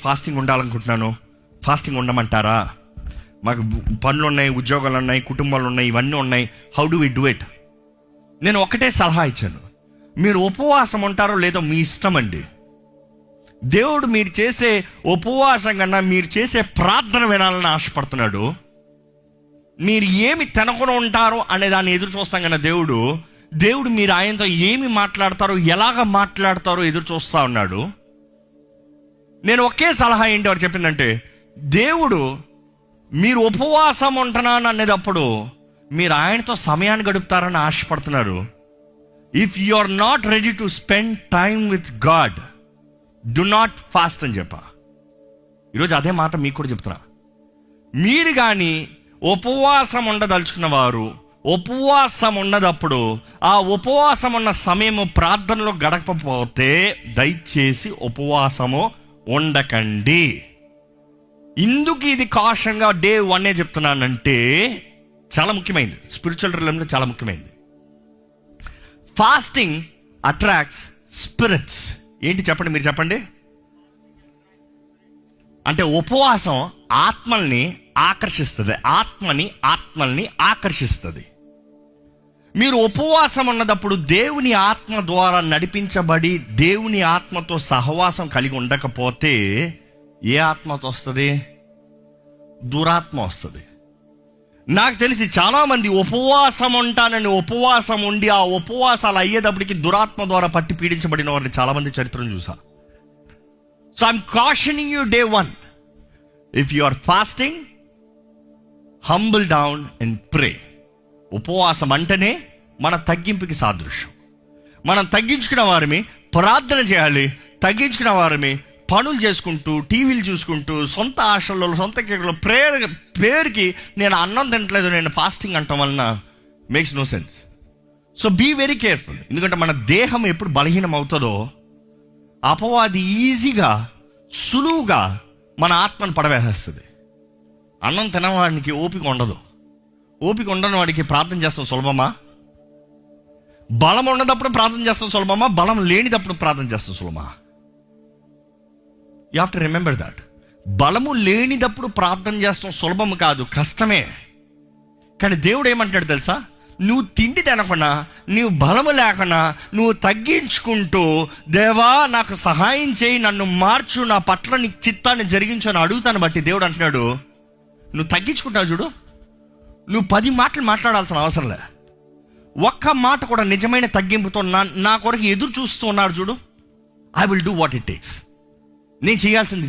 Fasting ఉండాలనుకుంటున్నాను, fasting ఉండమంటారా? మాకు పనులు ఉన్నాయి, ఉద్యోగాలు ఉన్నాయి, కుటుంబాలు ఉన్నాయి, ఇవన్నీ ఉన్నాయి. How do we do it? నేను ఒకటే సలహా ఇచ్చాను, మీరు ఉపవాసం ఉంటారో లేదో మీ ఇష్టం అండి. దేవుడు మీరు చేసే ఉపవాసం కన్నా మీరు చేసే ప్రార్థన వినాలని ఆశపడుతున్నాడు. మీరు ఏమి తినకుండా ఉంటారో అనే దాన్ని ఎదురు చూస్తాం కన్నా దేవుడు మీరు ఆయనతో ఏమి మాట్లాడతారో, ఎలాగ మాట్లాడతారో ఎదురు చూస్తూ ఉన్నాడు. నేను ఒకే సలహా ఏంటి వాడు చెప్పిందంటే, దేవుడు మీరు ఉపవాసం ఉంటున్నాను అనేటప్పుడు మీరు ఆయనతో సమయాన్ని గడుపుతారని ఆశపడుతున్నారు. If you are not ready to spend time with God, do not fast అని చెప్పా. ఈరోజు అదే మాట మీకు కూడా చెప్తున్నా. మీరు కానీ ఉపవాసం ఉండదలుచుకున్న వారు ఉపవాసం ఉన్నదప్పుడు ఆ ఉపవాసం ఉన్న సమయము ప్రార్థనలో గడపకపోతే దయచేసి ఉపవాసము ఉండకండి. ఇందుకు ఇది కాషంగా డే 1 చెప్తున్నానంటే చాలా ముఖ్యమైనది, స్పిరిచువల్ రిలంలో చాలా ముఖ్యమైనది. Fasting attracts spirits. ఏంటి చెప్పండి, మీరు చెప్పండి. అంటే ఉపవాసం ఆత్మల్ని ఆకర్షిస్తుంది, ఆత్మల్ని ఆకర్షిస్తుంది. మీరు ఉపవాసం ఉన్నదప్పుడు దేవుని ఆత్మ ద్వారా నడిపించబడి దేవుని ఆత్మతో సహవాసం కలిగి ఉండకపోతే ఏ ఆత్మతో వస్తుంది? దురాత్మ వస్తుంది. నాకు తెలిసి చాలామంది ఉపవాసం ఉంటానని ఉపవాసం ఉండి ఆ ఉపవాసాలు అయ్యేటప్పటికి దురాత్మ ద్వారా పట్టి పీడించబడిన వారిని చాలామంది చరిత్రను చూసా. So I'm cautioning you day 1, if you are fasting, humble down and pray. ఉపవాసం అంటేనే మన తగ్గింపుకి సాదృశ్యం. మనం తగ్గించుకున్న వారిని ప్రార్థన చేయాలి. తగ్గించుకున్న వారిని పనులు చేసుకుంటూ, టీవీలు చూసుకుంటూ, సొంత ఆశల్లో, సొంత కేకుల్లో పేరుకి నేను అన్నం తినట్లేదు, నేను ఫాస్టింగ్ అంటాం వలన makes no sense. So be very careful. ఎందుకంటే మన దేహం ఎప్పుడు బలహీనం అవుతుందో అపవాది ఈజీగా, సులువుగా మన ఆత్మను పడవేసేస్తుంది. అన్నం తినవాడికి ఓపిక ఉండదు. ఓపిక ఉండని వాడికి ప్రార్థన చేస్తాం సులభమా? బలం ఉన్నదప్పుడు ప్రార్థన చేస్తాం సులభమా? బలం లేనిదప్పుడు ప్రార్థన చేస్తాం సులభమా? You have to remember that. బలము లేనిదప్పుడు ప్రార్థన చేస్తాం సులభం కాదు, కష్టమే. కానీ దేవుడు ఏమంటాడు తెలుసా? నువ్వు తిండి తినకుండా, నువ్వు బలము లేకుండా, నువ్వు తగ్గించుకుంటూ, దేవా నాకు సహాయం చేయి, నన్ను మార్చు, నా పట్ల నీ చిత్తాన్ని జరిగించు అని అడుగుతాను బట్టి దేవుడు అంటున్నాడు, నువ్వు తగ్గించుకుంటావు చూడు, నువ్వు 10 మాటలు మాట్లాడాల్సిన అవసరం లే. ఒక్క మాట కూడా నిజమైన తగ్గింపుతో నా కొరకు ఎదురు చూస్తూ ఉన్నారు చూడు, I will do what it takes. నేను చేయాల్సింది